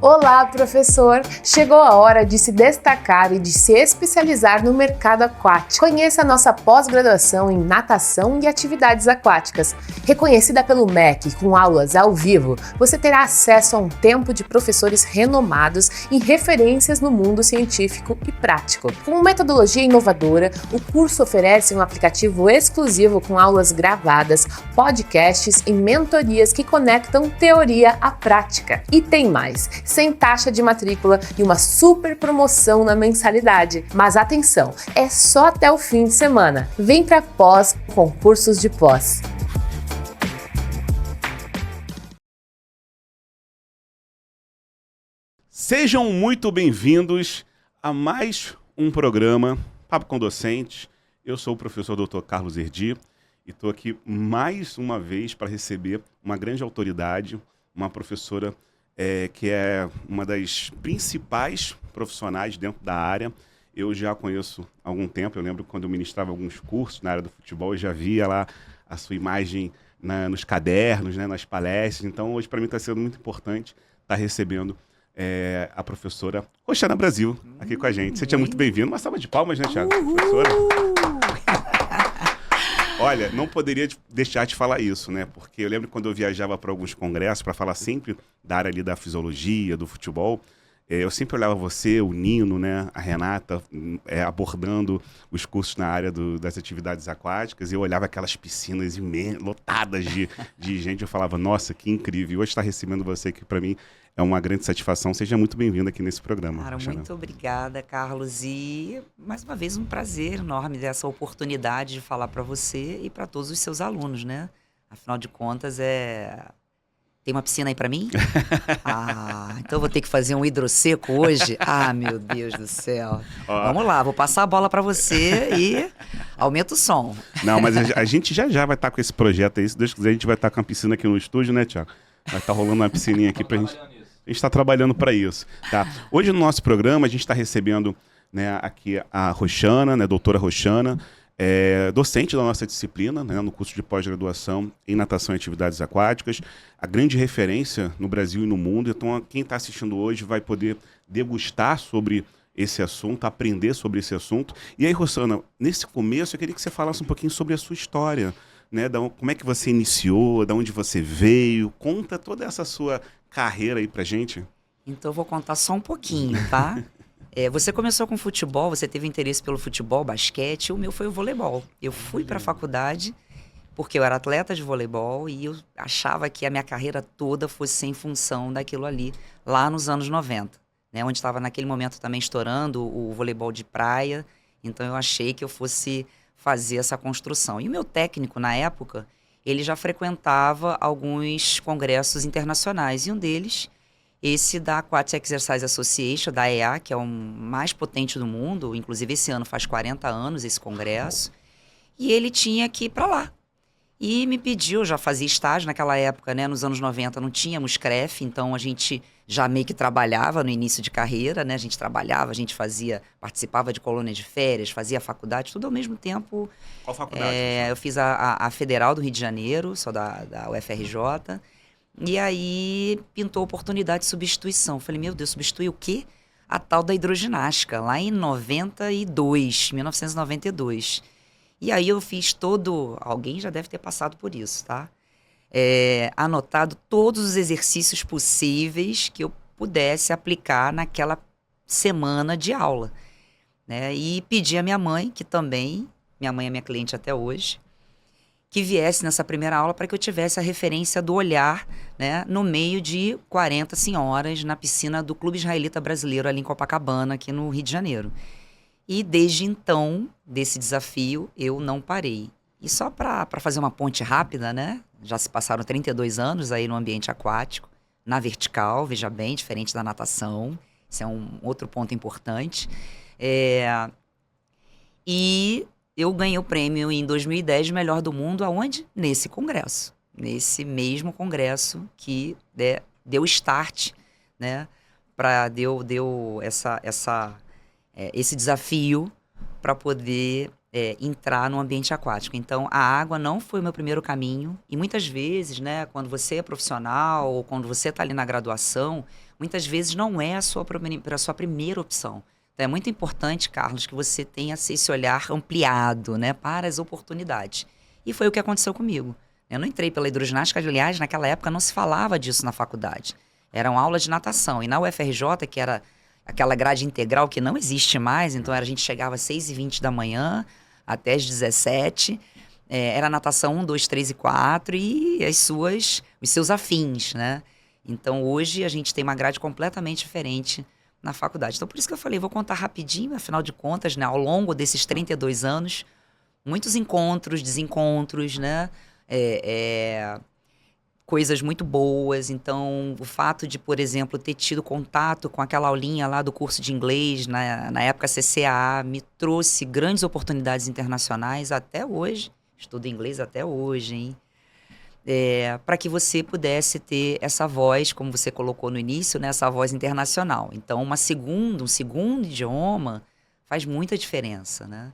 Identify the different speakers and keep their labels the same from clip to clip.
Speaker 1: Olá, professor! Chegou a hora de se destacar e de se especializar no mercado aquático. Conheça a nossa pós-graduação em natação e atividades aquáticas. Reconhecida pelo MEC com aulas ao vivo, você terá acesso a um tempo de professores renomados e referências no mundo científico e prático. Com metodologia inovadora, o curso oferece um aplicativo exclusivo com aulas gravadas, podcasts e mentorias que conectam teoria à prática. E tem mais! Sem taxa de matrícula e uma super promoção na mensalidade. Mas atenção, é só até o fim de semana. Vem para pós com cursos de pós.
Speaker 2: Sejam muito bem-vindos a mais um programa Papo com Docentes. Eu sou o professor Dr. Carlos Erdi e estou aqui mais uma vez para receber uma grande autoridade, uma professora que é uma das principais profissionais dentro da área. Eu já a conheço há algum tempo, eu lembro quando eu ministrava alguns cursos na área do futebol, eu já via lá a sua imagem nos cadernos, né, nas palestras. Então, hoje para mim está sendo muito importante estar recebendo a professora Roxana Brasil aqui com a gente. Seja muito bem-vindo. Uma salva de palmas, né, Thiago? Professora. Olha, não poderia deixar de falar isso, né? Porque eu lembro quando eu viajava para alguns congressos para falar sempre da área ali da fisiologia, do futebol, eu sempre olhava você, o Nino, né, a Renata, abordando os cursos na área das atividades aquáticas, e eu olhava aquelas piscinas lotadas de gente, eu falava, nossa, que incrível. Hoje estar recebendo você aqui, para mim, é uma grande satisfação. Seja muito bem-vindo aqui nesse programa.
Speaker 3: Cara, muito obrigada, Carlos. E, mais uma vez, um prazer enorme dessa oportunidade de falar para você e para todos os seus alunos, né? Afinal de contas, tem uma piscina aí para mim? Então eu vou ter que fazer um hidrosseco hoje? Ah, meu Deus do céu. Vamos lá, vou passar a bola para você e aumenta o som.
Speaker 2: Não, mas a gente já vai estar com esse projeto aí. Se Deus quiser, a gente vai estar com a piscina aqui no estúdio, né, Thiago? Vai estar rolando uma piscininha aqui pra gente. A gente está trabalhando para isso, tá? Hoje no nosso programa a gente está recebendo, né, aqui a Roxana, né, doutora Roxana, docente da nossa disciplina, né, no curso de pós-graduação em natação e atividades aquáticas, a grande referência no Brasil e no mundo. Então quem está assistindo hoje vai poder degustar sobre esse assunto, aprender sobre esse assunto. E aí, Roxana, nesse começo eu queria que você falasse um pouquinho sobre a sua história, né, como é que você iniciou, de onde você veio, conta toda essa sua carreira aí pra gente.
Speaker 3: Então eu vou contar só um pouquinho, tá? Você começou com futebol, você teve interesse pelo futebol, basquete, o meu foi o voleibol. Eu fui para a faculdade porque eu era atleta de voleibol e eu achava que a minha carreira toda fosse em função daquilo ali, lá nos anos 90, né, onde estava naquele momento também estourando o voleibol de praia, então eu achei que eu fosse fazer essa construção. E o meu técnico, na época, ele já frequentava alguns congressos internacionais, e um deles, esse da Aquatic Exercise Association, da AEA, que é o mais potente do mundo, inclusive esse ano faz 40 anos esse congresso, e ele tinha que ir para lá. E me pediu, já fazia estágio naquela época, né, nos anos 90 não tínhamos CREF, então a gente já meio que trabalhava no início de carreira, né, a gente trabalhava, a gente participava de colônias de férias, fazia faculdade, tudo ao mesmo tempo.
Speaker 2: Qual faculdade?
Speaker 3: Eu fiz a Federal do Rio de Janeiro, sou da UFRJ, e aí pintou a oportunidade de substituição. Falei, meu Deus, substituir o quê? A tal da hidroginástica, lá em 1992. E aí eu fiz alguém já deve ter passado por isso, tá? Anotado todos os exercícios possíveis que eu pudesse aplicar naquela semana de aula, né? E pedi à minha mãe, que também, minha mãe é minha cliente até hoje, que viesse nessa primeira aula para que eu tivesse a referência do olhar, né, no meio de 40 senhoras na piscina do Clube Israelita Brasileiro ali em Copacabana, aqui no Rio de Janeiro. E desde então, desse desafio, eu não parei. E só para fazer uma ponte rápida, né? Já se passaram 32 anos aí no ambiente aquático, na vertical, veja bem, diferente da natação. Isso é um outro ponto importante. E eu ganhei o prêmio em 2010 de Melhor do Mundo, aonde? Nesse congresso. Nesse mesmo congresso que deu start, né? Deu esse desafio para poder entrar no ambiente aquático. Então, a água não foi o meu primeiro caminho. E muitas vezes, né, quando você é profissional ou quando você está ali na graduação, muitas vezes não é a sua primeira opção. Então, é muito importante, Carlos, que você tenha esse olhar ampliado, né, para as oportunidades. E foi o que aconteceu comigo. Eu não entrei pela hidroginástica, aliás, naquela época não se falava disso na faculdade. Eram aulas de natação. E na UFRJ, que era aquela grade integral que não existe mais, então a gente chegava às 6h20 da manhã até às 17h, era natação 1, 2, 3 e 4 e os seus afins, né? Então hoje a gente tem uma grade completamente diferente na faculdade. Então por isso que eu falei, vou contar rapidinho, afinal de contas, né, ao longo desses 32 anos, muitos encontros, desencontros, né? Coisas muito boas. Então, o fato de, por exemplo, ter tido contato com aquela aulinha lá do curso de inglês, na época CCA, me trouxe grandes oportunidades internacionais até hoje. Estudo inglês até hoje, hein? Para que você pudesse ter essa voz, como você colocou no início, né, essa voz internacional. Então, um segundo idioma faz muita diferença, né?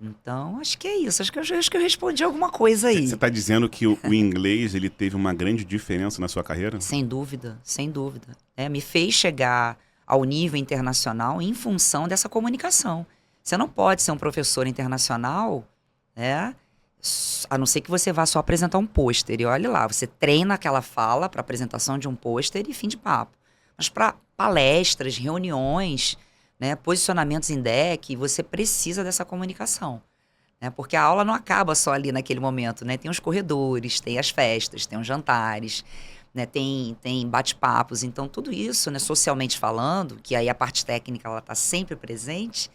Speaker 3: Então, acho que é isso. Acho que eu respondi alguma coisa aí.
Speaker 2: Você está dizendo que o inglês ele teve uma grande diferença na sua carreira?
Speaker 3: Sem dúvida, sem dúvida. Me fez chegar ao nível internacional em função dessa comunicação. Você não pode ser um professor internacional, né? A não ser que você vá só apresentar um pôster. E olhe lá, você treina aquela fala para apresentação de um pôster e fim de papo. Mas para palestras, reuniões, né, posicionamentos em deck, você precisa dessa comunicação. Né? Porque a aula não acaba só ali naquele momento. Né? Tem os corredores, tem as festas, tem os jantares, né? Tem bate-papos. Então, tudo isso, né, socialmente falando, que aí a parte técnica está sempre presente,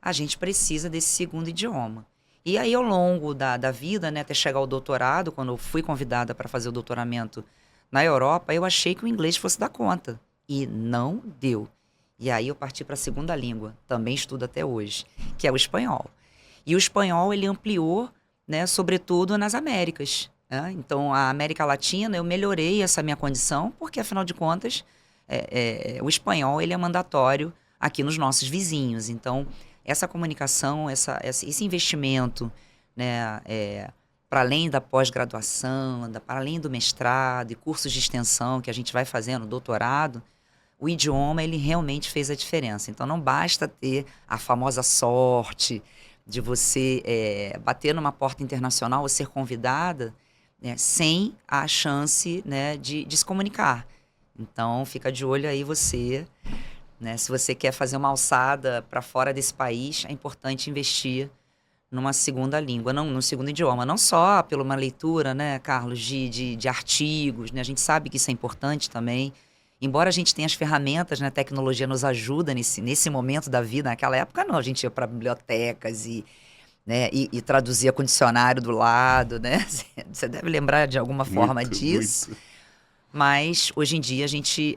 Speaker 3: a gente precisa desse segundo idioma. E aí, ao longo da vida, né, até chegar ao doutorado, quando eu fui convidada para fazer o doutoramento na Europa, eu achei que o inglês fosse dar conta. E não deu. E aí eu parti para a segunda língua, também estudo até hoje, que é o espanhol. E o espanhol, ele ampliou, né, sobretudo nas Américas. Né? Então, a América Latina, eu melhorei essa minha condição, porque, afinal de contas, o espanhol ele é mandatório aqui nos nossos vizinhos. Então, essa comunicação, esse investimento, né, para além da pós-graduação, para além do mestrado e cursos de extensão que a gente vai fazendo, doutorado, o idioma ele realmente fez a diferença. Então não basta ter a famosa sorte de você bater numa porta internacional ou ser convidada, né, sem a chance, né, de se comunicar. Então fica de olho aí você. Né? Se você quer fazer uma alçada para fora desse país, é importante investir numa segunda língua, no segundo idioma. Não só pela uma leitura, né, Carlos, de artigos, né? A gente sabe que isso é importante também. Embora a gente tenha as ferramentas, né, a tecnologia nos ajuda nesse momento da vida. Naquela época não, a gente ia para bibliotecas né, e traduzia com dicionário do lado. Né? Você deve lembrar de alguma forma disso. Muito. Mas, hoje em dia, a gente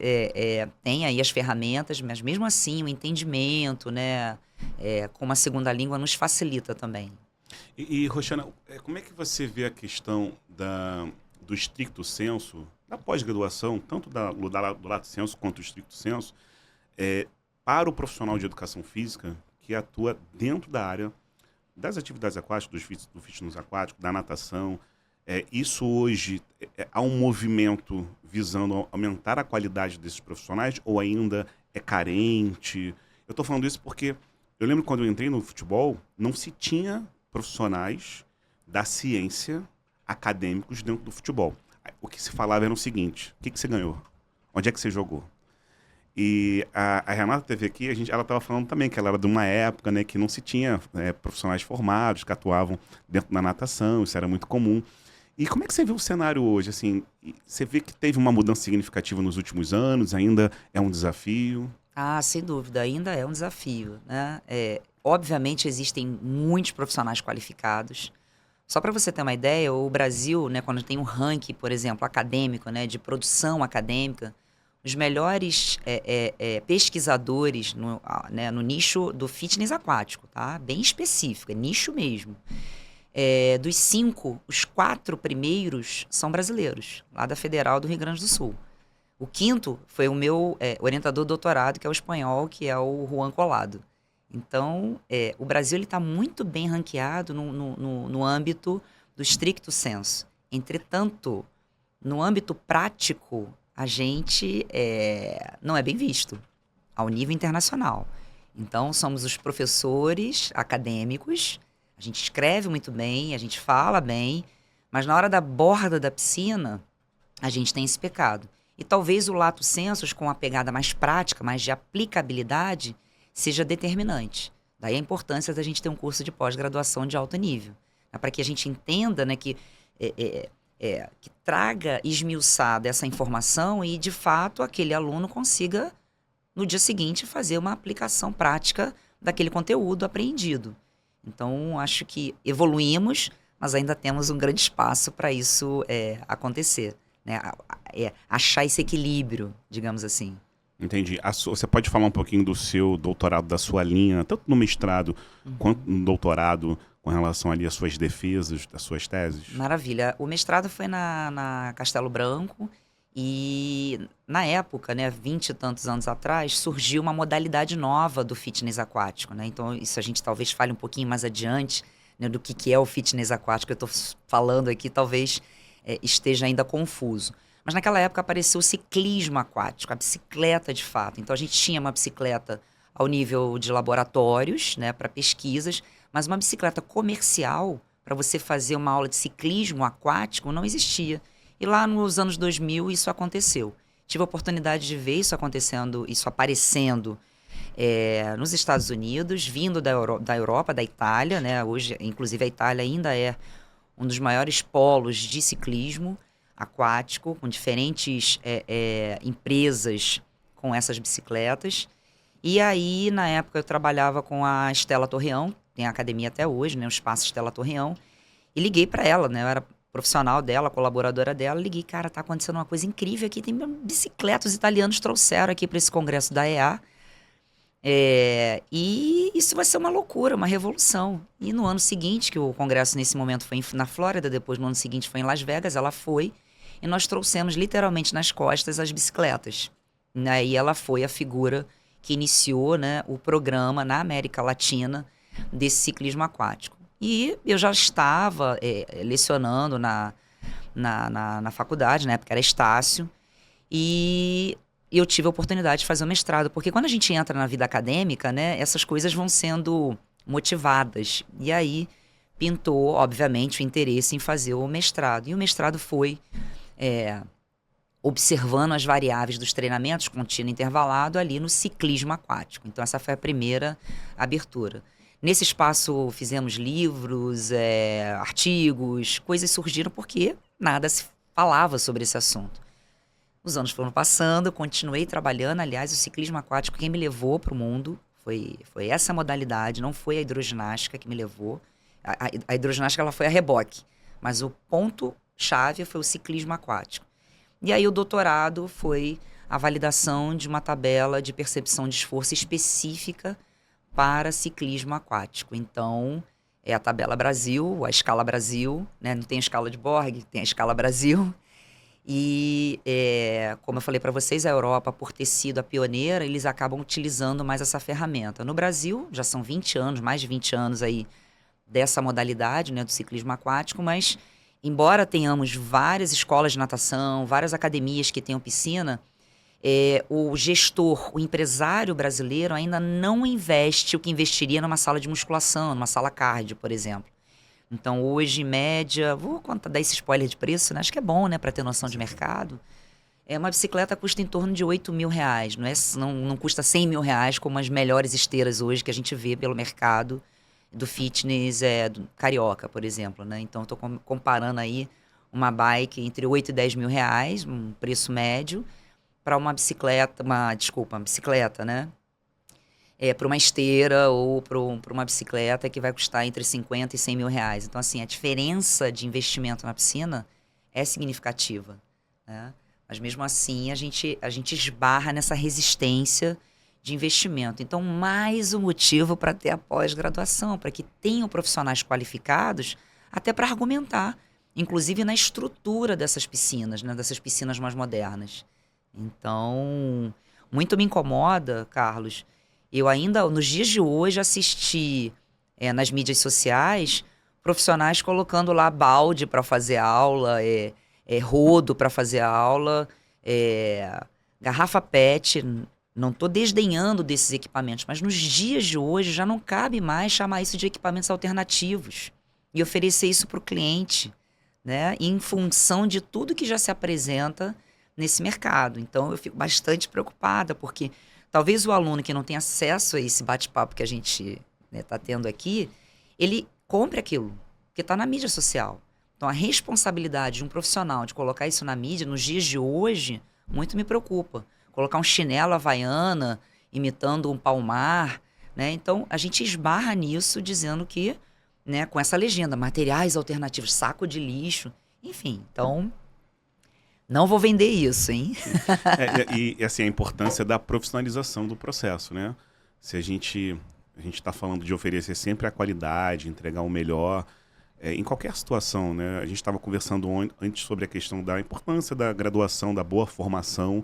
Speaker 3: tem aí as ferramentas, mas mesmo assim, o entendimento, né, com uma segunda língua nos facilita também.
Speaker 2: E Roxana, como é que você vê a questão do stricto sensu, da pós-graduação, tanto do lato sensu quanto do stricto sensu, para o profissional de educação física que atua dentro da área das atividades aquáticas, do fitness aquático, da natação? Isso hoje, há um movimento visando aumentar a qualidade desses profissionais ou ainda é carente? Eu estou falando isso porque eu lembro quando eu entrei no futebol, não se tinha profissionais da ciência acadêmicos dentro do futebol. O que se falava era o seguinte: o que você ganhou? Onde é que você jogou? E a Renata teve aqui, ela estava falando também que ela era de uma época, né, que não se tinha profissionais formados que atuavam dentro da natação, isso era muito comum. E como é que você vê o cenário hoje? Assim, você vê que teve uma mudança significativa nos últimos anos, ainda é um desafio?
Speaker 3: Ah, sem dúvida, ainda é um desafio. Né? Obviamente existem muitos profissionais qualificados. Só para você ter uma ideia, o Brasil, né, quando tem um ranking, por exemplo, acadêmico, né, de produção acadêmica, os melhores pesquisadores no nicho do fitness aquático, tá? Bem específico, é nicho mesmo. Dos 5, os 4 primeiros são brasileiros, lá da Federal do Rio Grande do Sul. O 5º foi o meu orientador do doutorado, que é o espanhol, que é o Juan Colado. Então, o Brasil está muito bem ranqueado no âmbito do stricto sensu. Entretanto, no âmbito prático, a gente não é bem visto ao nível internacional. Então, somos os professores acadêmicos, a gente escreve muito bem, a gente fala bem, mas na hora da borda da piscina, a gente tem esse pecado. E talvez o lato sensus, com a pegada mais prática, mais de aplicabilidade, seja determinante. Daí a importância da gente ter um curso de pós-graduação de alto nível, né, para que a gente entenda, né, que traga esmiuçada essa informação e, de fato, aquele aluno consiga, no dia seguinte, fazer uma aplicação prática daquele conteúdo apreendido. Então, acho que evoluímos, mas ainda temos um grande espaço para isso acontecer, né? Achar esse equilíbrio, digamos assim.
Speaker 2: Entendi. Você pode falar um pouquinho do seu doutorado, da sua linha, tanto no mestrado quanto no doutorado, com relação ali às suas defesas, às suas teses?
Speaker 3: Maravilha. O mestrado foi na Castelo Branco e, na época, né, 20 e tantos anos atrás, surgiu uma modalidade nova do fitness aquático, né? Então, isso a gente talvez fale um pouquinho mais adiante, né, do que é o fitness aquático. Eu estou falando aqui, talvez esteja ainda confuso. Mas naquela época apareceu o ciclismo aquático, a bicicleta de fato. Então a gente tinha uma bicicleta ao nível de laboratórios, né, para pesquisas, mas uma bicicleta comercial para você fazer uma aula de ciclismo aquático não existia. E lá nos anos 2000 isso aconteceu. Tive a oportunidade de ver isso acontecendo, isso aparecendo nos Estados Unidos, vindo da Europa, da Itália, né? Hoje, inclusive, a Itália ainda é um dos maiores polos de ciclismo aquático, com diferentes empresas com essas bicicletas. E aí, na época, eu trabalhava com a Estela Torreão, tem a academia até hoje, né, o Espaço Estela Torreão, e liguei para ela, né, eu era profissional dela, colaboradora dela, liguei, cara, tá acontecendo uma coisa incrível aqui, tem bicicletas, os italianos trouxeram aqui para esse congresso da EA, e isso vai ser uma loucura, uma revolução. E no ano seguinte, que o congresso nesse momento foi na Flórida, depois no ano seguinte foi em Las Vegas, ela foi, e nós trouxemos literalmente nas costas as bicicletas. Né? E ela foi a figura que iniciou, né, o programa na América Latina desse ciclismo aquático. E eu já estava lecionando na faculdade, na época era Estácio, e eu tive a oportunidade de fazer o mestrado, porque quando a gente entra na vida acadêmica, né, essas coisas vão sendo motivadas. E aí pintou, obviamente, o interesse em fazer o mestrado. E o mestrado foi observando as variáveis dos treinamentos contínuo e intervalado ali no ciclismo aquático. Então, essa foi a primeira abertura. Nesse espaço, fizemos livros, artigos, coisas surgiram porque nada se falava sobre esse assunto. Os anos foram passando, eu continuei trabalhando. Aliás, o ciclismo aquático, quem me levou para o mundo foi essa modalidade, não foi a hidroginástica que me levou. A hidroginástica ela foi a reboque, mas o ponto-chave foi o ciclismo aquático. E aí o doutorado foi a validação de uma tabela de percepção de esforço específica para ciclismo aquático. Então, é a tabela Brasil, a escala Brasil, né? Não tem a escala de Borg, tem a escala Brasil. E, como eu falei para vocês, a Europa, por ter sido a pioneira, eles acabam utilizando mais essa ferramenta. No Brasil, já são 20 anos, mais de 20 anos aí dessa modalidade, né, do ciclismo aquático, mas embora tenhamos várias escolas de natação, várias academias que tenham piscina, o gestor, o empresário brasileiro ainda não investe o que investiria numa sala de musculação, numa sala cardio, por exemplo. Então, hoje, em média, vou dar esse spoiler de preço, né? Acho que é bom, né, para ter noção de mercado. Uma bicicleta custa em torno de R$8 mil, não custa R$100 mil, como as melhores esteiras hoje que a gente vê pelo mercado do fitness do carioca, por exemplo, né? Então, estou comparando aí uma bike entre R$8 e R$10 mil, um preço médio, para uma bicicleta, uma bicicleta, né? Para uma esteira ou para uma bicicleta que vai custar entre 50 e 100 mil reais. Então, assim, a diferença de investimento na piscina é significativa, né? Mas, mesmo assim, a gente esbarra nessa resistência de investimento. Então, mais um motivo para ter a pós-graduação, para que tenham profissionais qualificados até para argumentar, inclusive na estrutura dessas piscinas, né? Dessas piscinas mais modernas. Então, muito me incomoda, Carlos, eu ainda, nos dias de hoje, assisti nas mídias sociais profissionais colocando lá balde para fazer aula, rodo para fazer aula, garrafa PET, não estou desdenhando desses equipamentos, mas nos dias de hoje já não cabe mais chamar isso de equipamentos alternativos e oferecer isso para o cliente, né? Em função de tudo que já se apresenta nesse mercado. Então, eu fico bastante preocupada, porque talvez o aluno que não tem acesso a esse bate-papo que a gente está tendo aqui, ele compre aquilo, porque está na mídia social. Então, a responsabilidade de um profissional de colocar isso na mídia, nos dias de hoje, muito me preocupa. Colocar um chinelo havaiana, imitando um palmar, né? Então, a gente esbarra nisso, dizendo que, né, com essa legenda, materiais alternativos, saco de lixo, enfim. Então, não vou vender isso, hein?
Speaker 2: E assim, a importância da profissionalização do processo, né? Se a gente está falando de oferecer sempre a qualidade, entregar o melhor, em qualquer situação, né? A gente estava conversando antes sobre a questão da importância da graduação, da boa formação.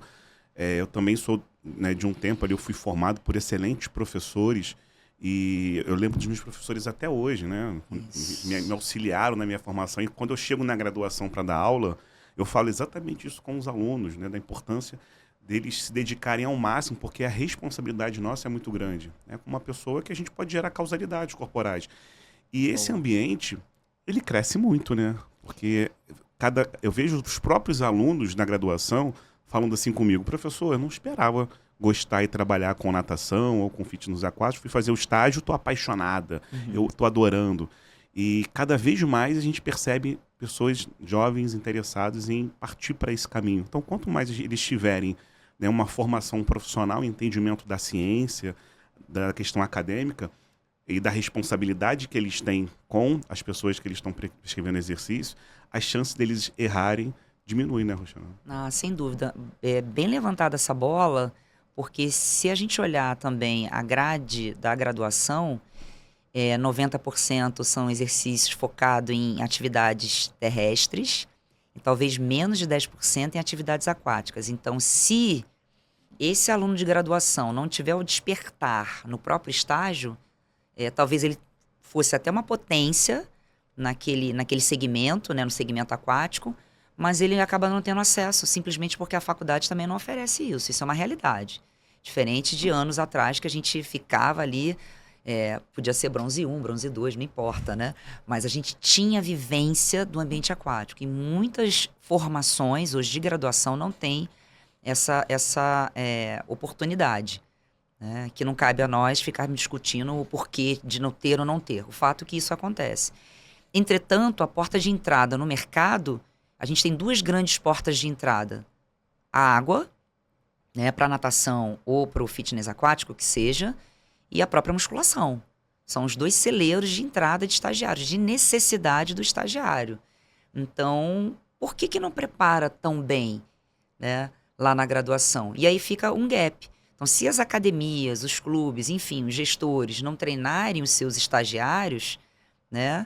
Speaker 2: Eu também sou, né, de um tempo ali, eu fui formado por excelentes professores e eu lembro dos meus professores até hoje, né? Me auxiliaram na minha formação, e quando eu chego na graduação para dar aula, eu falo exatamente isso com os alunos, né? Da importância deles se dedicarem ao máximo, porque a responsabilidade nossa é muito grande, né? Com uma pessoa que a gente pode gerar causalidades corporais. E esse ambiente, ele cresce muito, né? Porque eu vejo os próprios alunos na graduação falando assim comigo: professor, eu não esperava gostar e trabalhar com natação ou com fitness aquático, fui fazer o estágio, estou apaixonada, eu estou adorando. E cada vez mais a gente percebe pessoas jovens interessadas em partir para esse caminho. Então, quanto mais eles tiverem, né, uma formação profissional, entendimento da ciência, da questão acadêmica e da responsabilidade que eles têm com as pessoas que eles estão prescrevendo exercício, as chances deles errarem diminuem, né, Roxana?
Speaker 3: Ah, sem dúvida. É bem levantada essa bola, porque se a gente olhar também a grade da graduação, 90% são exercícios focados em atividades terrestres e talvez menos de 10% em atividades aquáticas. Então, se esse aluno de graduação não tiver o despertar no próprio estágio, talvez ele fosse até uma potência naquele segmento, né, no segmento aquático, mas ele acaba não tendo acesso, simplesmente porque a faculdade também não oferece isso. Isso é uma realidade. Diferente de anos atrás, que a gente ficava ali, podia ser bronze 1, bronze 2, não importa, né? Mas a gente tinha vivência do ambiente aquático. E muitas formações, hoje de graduação, não tem essa oportunidade, né? Que não cabe a nós ficarmos discutindo o porquê de não ter ou não ter. O fato é que isso acontece. Entretanto, a porta de entrada no mercado, a gente tem duas grandes portas de entrada. A água, né, para natação ou para o fitness aquático, que seja, e a própria musculação. São os dois celeiros de entrada de estagiários, de necessidade do estagiário. Então, por que não prepara tão bem, né, lá na graduação? E aí fica um gap. Então, se as academias, os clubes, enfim, os gestores não treinarem os seus estagiários, né,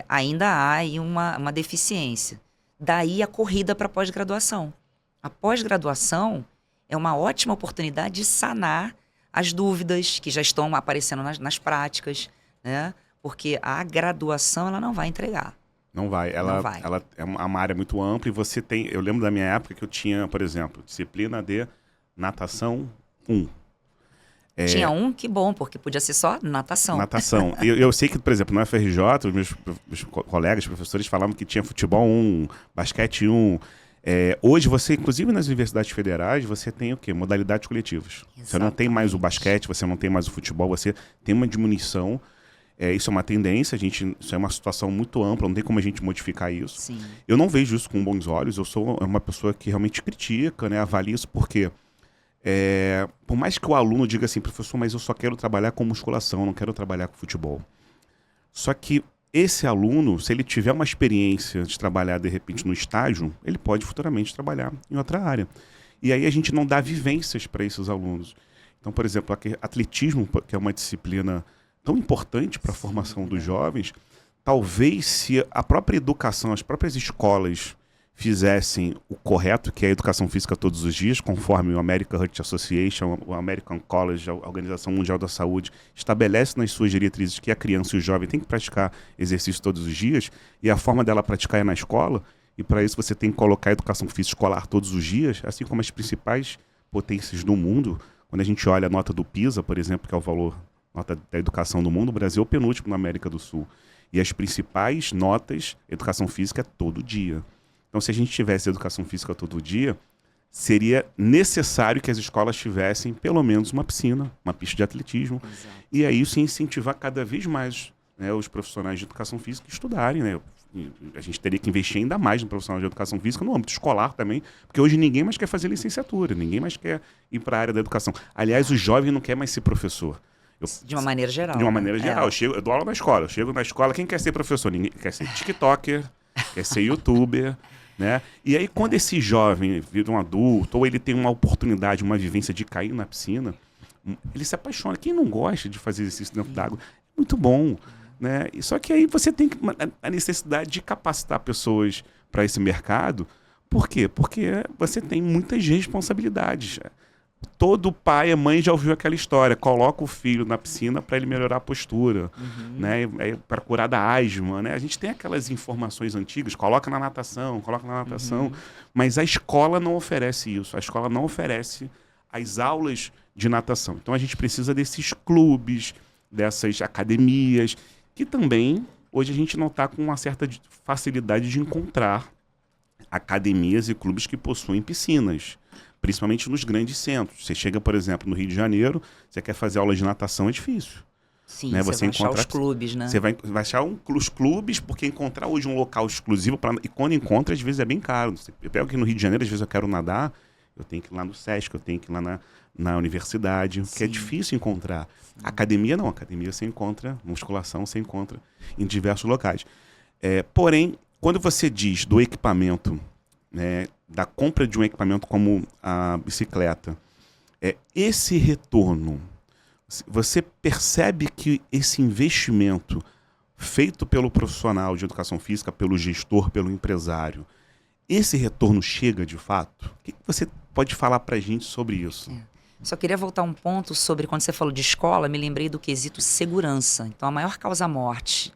Speaker 3: ainda há aí uma deficiência. Daí a corrida para a pós-graduação. A pós-graduação é uma ótima oportunidade de sanar as dúvidas que já estão aparecendo nas práticas, né? Porque a graduação ela não vai entregar.
Speaker 2: Não vai. Ela é uma área muito ampla e você tem... Eu lembro da minha época que eu tinha, por exemplo, disciplina de natação 1.
Speaker 3: Tinha que bom, porque podia ser só natação.
Speaker 2: Natação. Eu sei que, por exemplo, no FRJ, os meus colegas, professores, falavam que tinha futebol 1, basquete 1. Hoje você, inclusive nas universidades federais, você tem o quê? Modalidades coletivas. Exatamente. Você não tem mais o basquete, você não tem mais o futebol, você tem uma diminuição. Isso é uma tendência, isso é uma situação muito ampla, não tem como a gente modificar isso.
Speaker 3: Sim.
Speaker 2: Eu não vejo isso com bons olhos, eu sou uma pessoa que realmente critica, né, avalia isso, porque por mais que o aluno diga assim: professor, mas eu só quero trabalhar com musculação, não quero trabalhar com futebol. Só que esse aluno, se ele tiver uma experiência de trabalhar, de repente, no estágio, ele pode futuramente trabalhar em outra área. E aí a gente não dá vivências para esses alunos. Então, por exemplo, atletismo, que é uma disciplina tão importante para a formação dos jovens, talvez se a própria educação, as próprias escolas fizessem o correto, que é a educação física todos os dias, conforme o American Heart Association, o American College, a Organização Mundial da Saúde, estabelece nas suas diretrizes que a criança e o jovem têm que praticar exercício todos os dias, e a forma dela praticar é na escola, E para isso você tem que colocar a educação física escolar todos os dias, assim como as principais potências do mundo. Quando a gente olha a nota do PISA, por exemplo, que é o valor nota da educação do mundo, o Brasil é o penúltimo na América do Sul. E as principais notas, educação física é todo dia. Então, se a gente tivesse educação física todo dia, seria necessário que as escolas tivessem pelo menos uma piscina, uma pista de atletismo.
Speaker 3: Exato.
Speaker 2: E aí isso incentivar cada vez mais, né, os profissionais de educação física a estudarem, né? E a gente teria que investir ainda mais no profissional de educação física, no âmbito escolar também, porque hoje ninguém mais quer fazer licenciatura, ninguém mais quer ir para a área da educação. Aliás, o jovem não quer mais ser professor.
Speaker 3: De uma maneira geral.
Speaker 2: De uma maneira geral. Eu dou aula na escola. Eu chego na escola, quem quer ser professor? Ninguém quer ser TikToker, quer ser YouTuber, né? E aí, quando esse jovem vira um adulto, ou ele tem uma oportunidade, uma vivência de cair na piscina, ele se apaixona. Quem não gosta de fazer exercício dentro d'água? É muito bom, né? E só que aí você tem a necessidade de capacitar pessoas para esse mercado. Por quê? Porque você tem muitas responsabilidades. Todo pai e mãe já ouviu aquela história. Coloca o filho na piscina para ele melhorar a postura, né? Para curar da asma, né? A gente tem aquelas informações antigas, coloca na natação, mas a escola não oferece isso. A escola não oferece as aulas de natação. Então a gente precisa desses clubes, dessas academias, que também hoje a gente não está com uma certa facilidade de encontrar academias e clubes que possuem piscinas, principalmente nos grandes centros. Você chega, por exemplo, no Rio de Janeiro, você quer fazer aula de natação, é difícil.
Speaker 3: Sim,
Speaker 2: né?
Speaker 3: você vai achar os clubes, né?
Speaker 2: Você vai achar os clubes, porque encontrar hoje um local exclusivo, e quando encontra, às vezes é bem caro. Eu pego aqui no Rio de Janeiro, às vezes eu quero nadar, eu tenho que ir lá no Sesc, eu tenho que ir lá na universidade, que é difícil encontrar. Academia não, academia você encontra, musculação você encontra em diversos locais. Porém, quando você diz do equipamento, né, da compra de um equipamento como a bicicleta, esse retorno, você percebe que esse investimento feito pelo profissional de educação física, pelo gestor, pelo empresário, esse retorno chega de fato? O que você pode falar para a gente sobre isso?
Speaker 3: Só queria voltar um ponto sobre quando você falou de escola, me lembrei do quesito segurança. Então, a maior causa-morte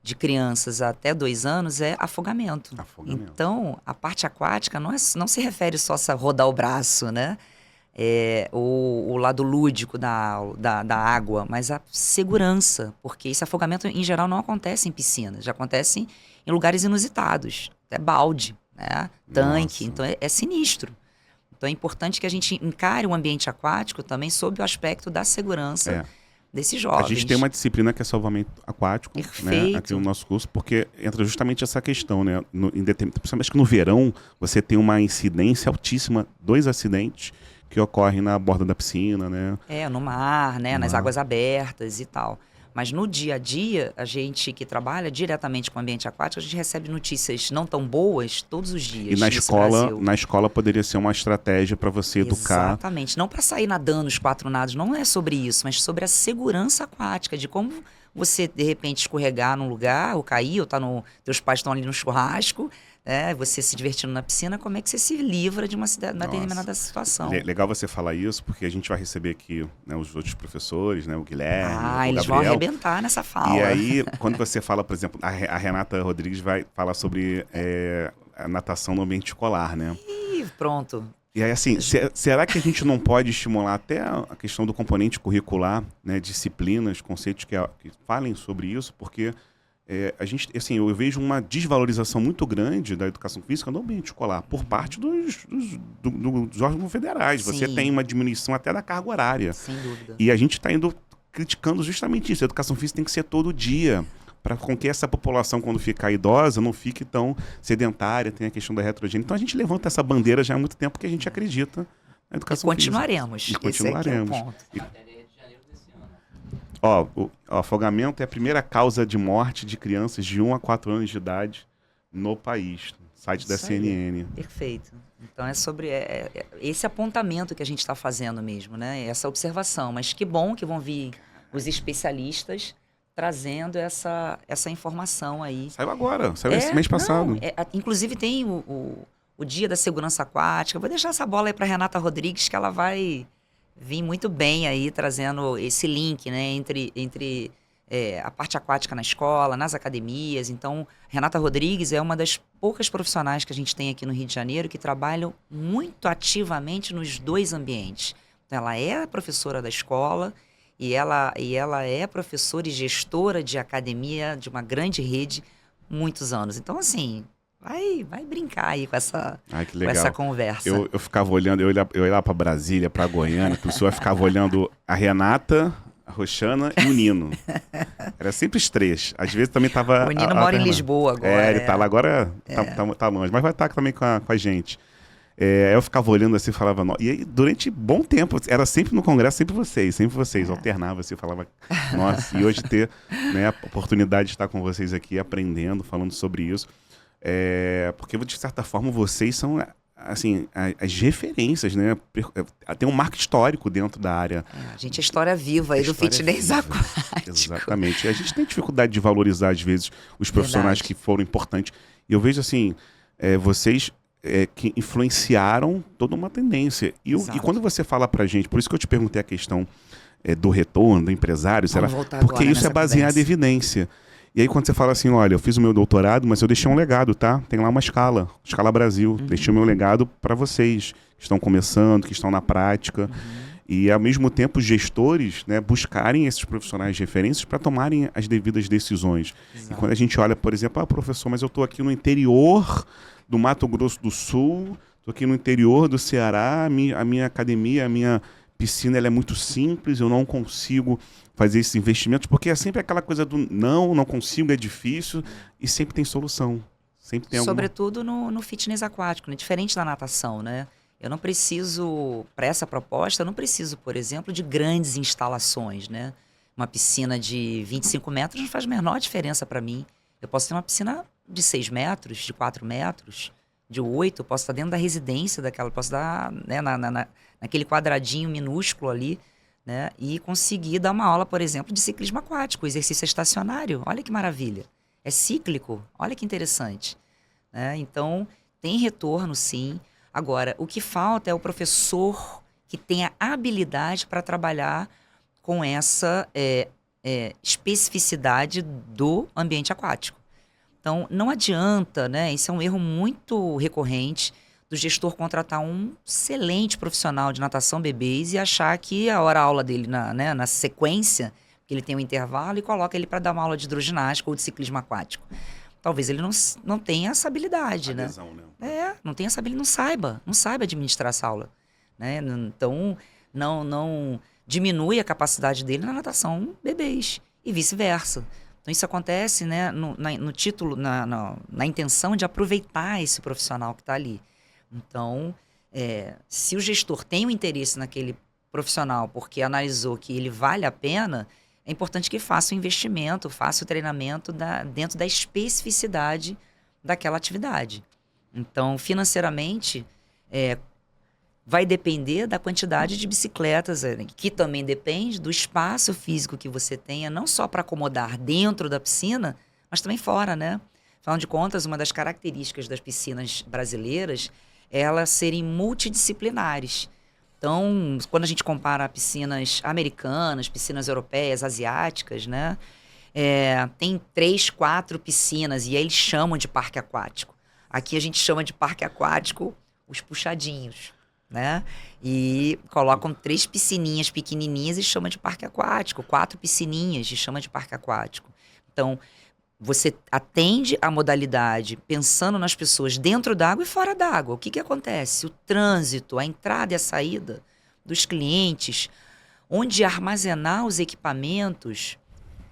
Speaker 3: de crianças até 2 anos é afogamento. Então, a parte aquática não se refere só a rodar o braço, né? O lado lúdico da água, mas a segurança, porque esse afogamento, em geral, não acontece em piscinas, já acontece em lugares inusitados, até balde, né? Tanque, então é sinistro. Então é importante que a gente encare o ambiente aquático também sob o aspecto da segurança desses jovens.
Speaker 2: A gente tem uma disciplina que é salvamento aquático, né, aqui no nosso curso, porque entra justamente essa questão, né? Principalmente que no verão você tem uma incidência altíssima, 2 acidentes que ocorrem na borda da piscina, né?
Speaker 3: No mar, né? Nas águas abertas e tal. Mas no dia a dia, a gente que trabalha diretamente com o ambiente aquático, a gente recebe notícias não tão boas todos os dias.
Speaker 2: E na escola poderia ser uma estratégia para você educar.
Speaker 3: Exatamente. Não para sair nadando os 4 nados, não é sobre isso, mas sobre a segurança aquática, de como você, de repente, escorregar num lugar, ou cair, ou teus pais estão ali no churrasco, você se divertindo na piscina, como é que você se livra de uma determinada situação?
Speaker 2: Legal você falar isso, porque a gente vai receber aqui, né, os outros professores, né, o Guilherme, o Gabriel.
Speaker 3: Eles vão arrebentar nessa fala.
Speaker 2: E aí, quando você fala, por exemplo, a Renata Rodrigues vai falar sobre a natação no ambiente escolar, né?
Speaker 3: Ih, pronto.
Speaker 2: E aí, assim, será que a gente não pode estimular até a questão do componente curricular, né, disciplinas, conceitos que falem sobre isso, porque eu vejo uma desvalorização muito grande da educação física no ambiente escolar por parte dos órgãos federais. Sim. Você tem uma diminuição até da carga horária.
Speaker 3: Sem dúvida.
Speaker 2: E a gente está criticando justamente isso. A educação física tem que ser todo dia, para com que essa população, quando ficar idosa, não fique tão sedentária, tem a questão da heterogênea. Então a gente levanta essa bandeira já há muito tempo, que a gente acredita na educação física.
Speaker 3: E continuaremos. Esse é o ponto.
Speaker 2: O afogamento é a primeira causa de morte de crianças de 1 a 4 anos de idade no país. Site da CNN.
Speaker 3: Perfeito. Então é sobre esse apontamento que a gente está fazendo mesmo, né? Essa observação. Mas que bom que vão vir os especialistas trazendo essa informação aí.
Speaker 2: Saiu agora, saiu esse mês passado.
Speaker 3: Inclusive tem o Dia da Segurança Aquática. Vou deixar essa bola aí para Renata Rodrigues, que ela vai vir muito bem aí, trazendo esse link, né, entre a parte aquática na escola, nas academias. Então, Renata Rodrigues é uma das poucas profissionais que a gente tem aqui no Rio de Janeiro que trabalham muito ativamente nos dois ambientes. Então, ela é professora da escola e ela é professora e gestora de academia de uma grande rede muitos anos. Então, assim, vai brincar aí com essa,
Speaker 2: Ai, que
Speaker 3: com
Speaker 2: legal.
Speaker 3: essa conversa.
Speaker 2: Eu ficava olhando, eu olhava para Brasília, para Goiânia, a pessoa ficava olhando a Renata, a Roxana e o Nino. Era sempre os três. Às vezes também tava...
Speaker 3: O Nino mora em Lisboa agora.
Speaker 2: Ele tá lá agora, tá longe, mas vai estar também com a gente. Eu ficava olhando assim e falava... E aí, durante bom tempo, era sempre no congresso, sempre vocês. Alternava assim, falava... Nossa, e hoje ter, né, a oportunidade de estar com vocês aqui, aprendendo, falando sobre isso. Porque, de certa forma, vocês são... assim, as referências, né? Tem um marco histórico dentro da área.
Speaker 3: A gente é história viva aí do fitness aquático.
Speaker 2: Exatamente. A gente tem dificuldade de valorizar, às vezes, os profissionais que foram importantes. E eu vejo, assim, vocês que influenciaram toda uma tendência. E quando você fala pra gente, por isso que eu te perguntei a questão do retorno, do empresário, porque isso é baseado em evidência. E aí quando você fala assim, olha, eu fiz o meu doutorado, mas eu deixei um legado, tá? Tem lá uma escala Brasil. Deixei o meu legado para vocês que estão começando, que estão na prática. E ao mesmo tempo os gestores, né, buscarem esses profissionais de referências para tomarem as devidas decisões. Exato. E quando a gente olha, por exemplo, professor, mas eu estou aqui no interior do Mato Grosso do Sul, estou aqui no interior do Ceará, a minha academia, a minha piscina, ela é muito simples, eu não consigo fazer esses investimentos, porque é sempre aquela coisa do não consigo, é difícil, e sempre tem solução. Sempre tem
Speaker 3: Sobretudo no fitness aquático, né? Diferente da natação, né? Eu não preciso, para essa proposta, eu não preciso, por exemplo, de grandes instalações, né? Uma piscina de 25 metros não faz a menor diferença para mim. Eu posso ter uma piscina de 6 metros, de 4 metros, de 8, eu posso estar dentro da residência daquela, posso dar, né, naquele quadradinho minúsculo ali, né? E conseguir dar uma aula, por exemplo, de ciclismo aquático. O exercício é estacionário, olha que maravilha. É cíclico, olha que interessante. Né? Então, tem retorno, sim. Agora, o que falta é o professor que tenha habilidade para trabalhar com essa especificidade do ambiente aquático. Então, não adianta, né? Isso é um erro muito recorrente do gestor contratar um excelente profissional de natação bebês e achar que a hora-aula dele na sequência, que ele tem um intervalo, e coloca ele para dar uma aula de hidroginástica ou de ciclismo aquático. Talvez ele não tenha essa habilidade,
Speaker 2: adesão,
Speaker 3: né? Não tenha essa habilidade, não saiba administrar essa aula. Né? Então, não diminui a capacidade dele na natação bebês e vice-versa. Então, isso acontece, né, no título, na intenção de aproveitar esse profissional que está ali. Então, se o gestor tem um interesse naquele profissional porque analisou que ele vale a pena, é importante que faça o investimento, faça o treinamento dentro da especificidade daquela atividade. Então, financeiramente, vai depender da quantidade de bicicletas, que também depende do espaço físico que você tenha, não só para acomodar dentro da piscina, mas também fora, né? Afinal de contas, uma das características das piscinas brasileiras é elas serem multidisciplinares. Então, quando a gente compara piscinas americanas, piscinas europeias, asiáticas, né? Tem 3, 4 piscinas e aí eles chamam de parque aquático. Aqui a gente chama de parque aquático os puxadinhos, né? E colocam 3 piscininhas pequenininhas e chama de parque aquático, 4 piscininhas e chama de parque aquático. Então, você atende a modalidade pensando nas pessoas dentro d'água e fora d'água. O que acontece? O trânsito, a entrada e a saída dos clientes, onde armazenar os equipamentos.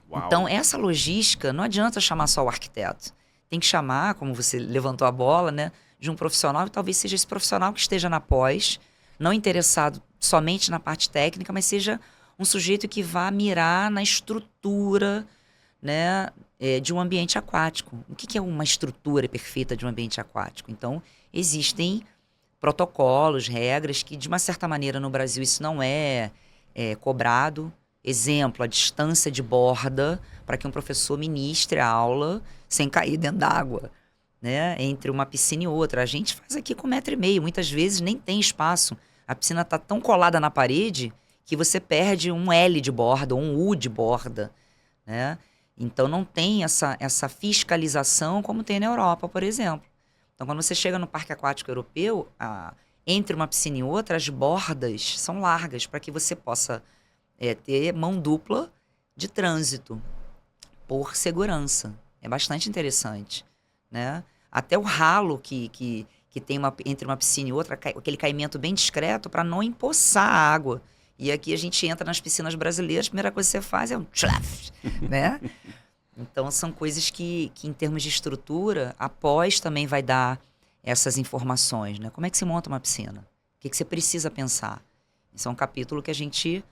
Speaker 3: Uau. Então, essa logística, não adianta chamar só o arquiteto. Tem que chamar, como você levantou a bola, né, de um profissional, e talvez seja esse profissional que esteja na pós, não interessado somente na parte técnica, mas seja um sujeito que vá mirar na estrutura, né, de um ambiente aquático. O que é uma estrutura perfeita de um ambiente aquático? Então, existem protocolos, regras que, de uma certa maneira, no Brasil isso não é cobrado. Exemplo, a distância de borda para que um professor ministre a aula sem cair dentro d'água, né, entre uma piscina e outra. A gente faz aqui com 1,5 metro, muitas vezes nem tem espaço. A piscina está tão colada na parede que você perde um L de borda ou um U de borda. né? Então não tem essa fiscalização como tem na Europa, por exemplo. Então quando você chega no parque aquático europeu, entre uma piscina e outra, as bordas são largas para que você possa ter mão dupla de trânsito por segurança. É bastante interessante, né? Até o ralo que tem entre uma piscina e outra, aquele caimento bem discreto para não empoçar a água. E aqui a gente entra nas piscinas brasileiras, a primeira coisa que você faz é um tchaf, né? Então são coisas que em termos de estrutura, a pós também vai dar essas informações, né? Como é que se monta uma piscina? O que você precisa pensar? Isso é um capítulo que a gente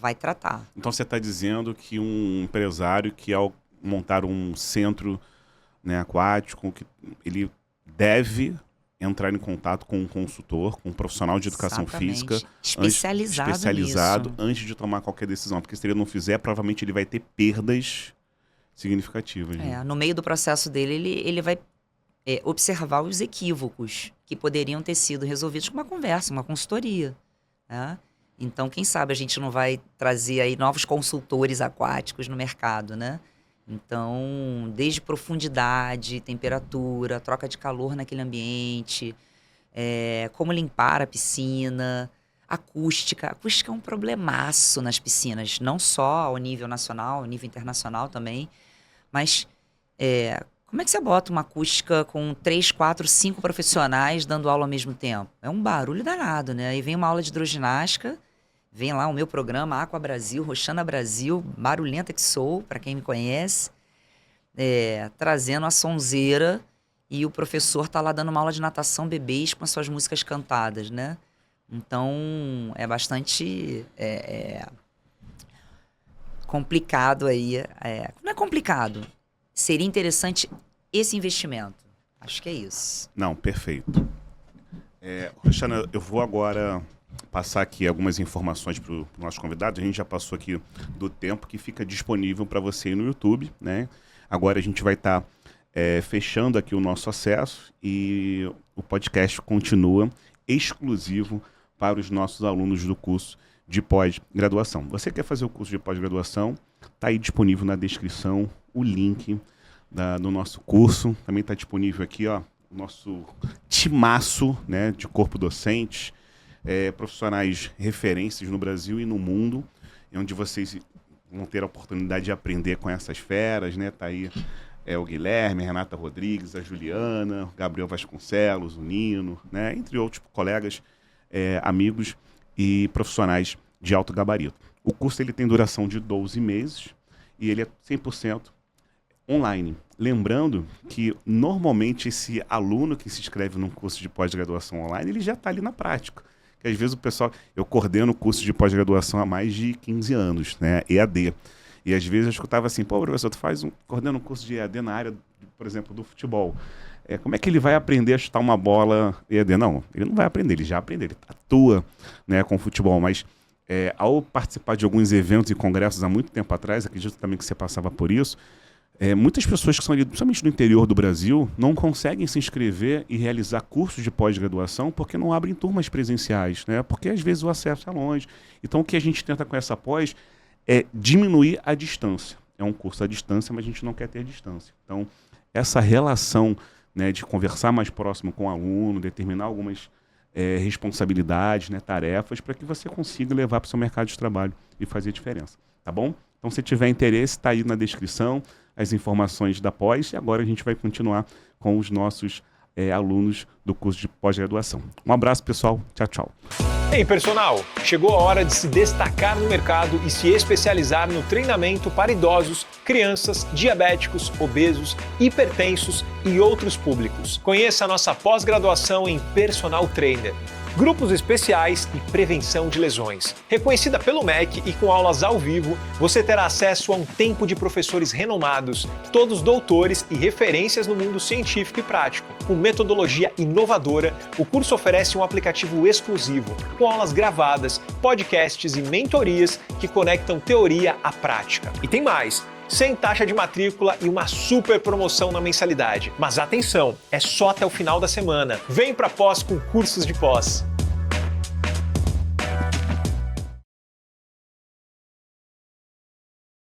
Speaker 3: vai tratar.
Speaker 2: Então você está dizendo que um empresário que ao montar um centro, né, aquático, que ele deve entrar em contato com um consultor, com um profissional de educação física especializado antes de tomar qualquer decisão, porque se ele não fizer, provavelmente ele vai ter perdas significativas. Né?
Speaker 3: No meio do processo dele, ele vai observar os equívocos que poderiam ter sido resolvidos com uma conversa, uma consultoria, né? Então, quem sabe a gente não vai trazer aí novos consultores aquáticos no mercado, né? Então, desde profundidade, temperatura, troca de calor naquele ambiente, como limpar a piscina, acústica. A acústica é um problemaço nas piscinas, não só ao nível nacional, ao nível internacional também. Mas como é que você bota uma acústica com 3, 4, 5 profissionais dando aula ao mesmo tempo? É um barulho danado, né? Aí vem uma aula de hidroginástica, vem lá o meu programa, Aqua Brasil, Roxana Brasil, barulhenta que sou, para quem me conhece, trazendo a sonzeira, e o professor tá lá dando uma aula de natação bebês com as suas músicas cantadas, né? Então, é bastante complicado aí. Não é complicado. Seria interessante esse investimento. Acho que é isso.
Speaker 2: Não, perfeito. Roxana, eu vou agora passar aqui algumas informações para o nosso convidado. A gente já passou aqui do tempo que fica disponível para você no YouTube, né? Agora a gente vai estar fechando aqui o nosso acesso e o podcast continua exclusivo para os nossos alunos do curso de pós-graduação. Você quer fazer o curso de pós-graduação? Está aí disponível na descrição o link do nosso curso. Também está disponível aqui, ó, o nosso timaço, né, de corpo docente, profissionais referências no Brasil e no mundo, onde vocês vão ter a oportunidade de aprender com essas feras, né? Tá aí o Guilherme, a Renata Rodrigues, a Juliana, o Gabriel Vasconcelos, o Nino, né? Entre outros colegas, amigos e profissionais de alto gabarito. O curso ele tem duração de 12 meses e ele é 100% online. Lembrando que, normalmente, esse aluno que se inscreve num curso de pós-graduação online, ele já está ali na prática. Que às vezes o pessoal... Eu coordeno o curso de pós-graduação há mais de 15 anos, né? EAD. E às vezes eu escutava assim, pô, professor, tu coordena um curso de EAD na área, por exemplo, do futebol. Como é que ele vai aprender a chutar uma bola EAD? Não, ele não vai aprender, ele já aprende, ele atua, né, com o futebol. Mas ao participar de alguns eventos e congressos há muito tempo atrás, acredito também que você passava por isso, muitas pessoas que são ali, principalmente no interior do Brasil, não conseguem se inscrever e realizar cursos de pós-graduação porque não abrem turmas presenciais, né? Porque às vezes o acesso é longe. Então o que a gente tenta com essa pós é diminuir a distância. É um curso à distância, mas a gente não quer ter distância. Então essa relação, né, de conversar mais próximo com o aluno, determinar algumas responsabilidades, né, tarefas, para que você consiga levar para o seu mercado de trabalho e fazer diferença. Tá bom? Então, se tiver interesse, está aí na descrição as informações da pós, e agora a gente vai continuar com os nossos alunos do curso de pós-graduação. Um abraço, pessoal. Tchau, tchau.
Speaker 4: Ei, personal! Chegou a hora de se destacar no mercado e se especializar no treinamento para idosos, crianças, diabéticos, obesos, hipertensos e outros públicos. Conheça a nossa pós-graduação em Personal Trainer. Grupos especiais e prevenção de lesões. Reconhecida pelo MEC e com aulas ao vivo, você terá acesso a um tempo de professores renomados, todos doutores e referências no mundo científico e prático. Com metodologia inovadora, o curso oferece um aplicativo exclusivo, com aulas gravadas, podcasts e mentorias que conectam teoria à prática. E tem mais! Sem taxa de matrícula e uma super promoção na mensalidade. Mas atenção, é só até o final da semana. Vem para pós com cursos de pós.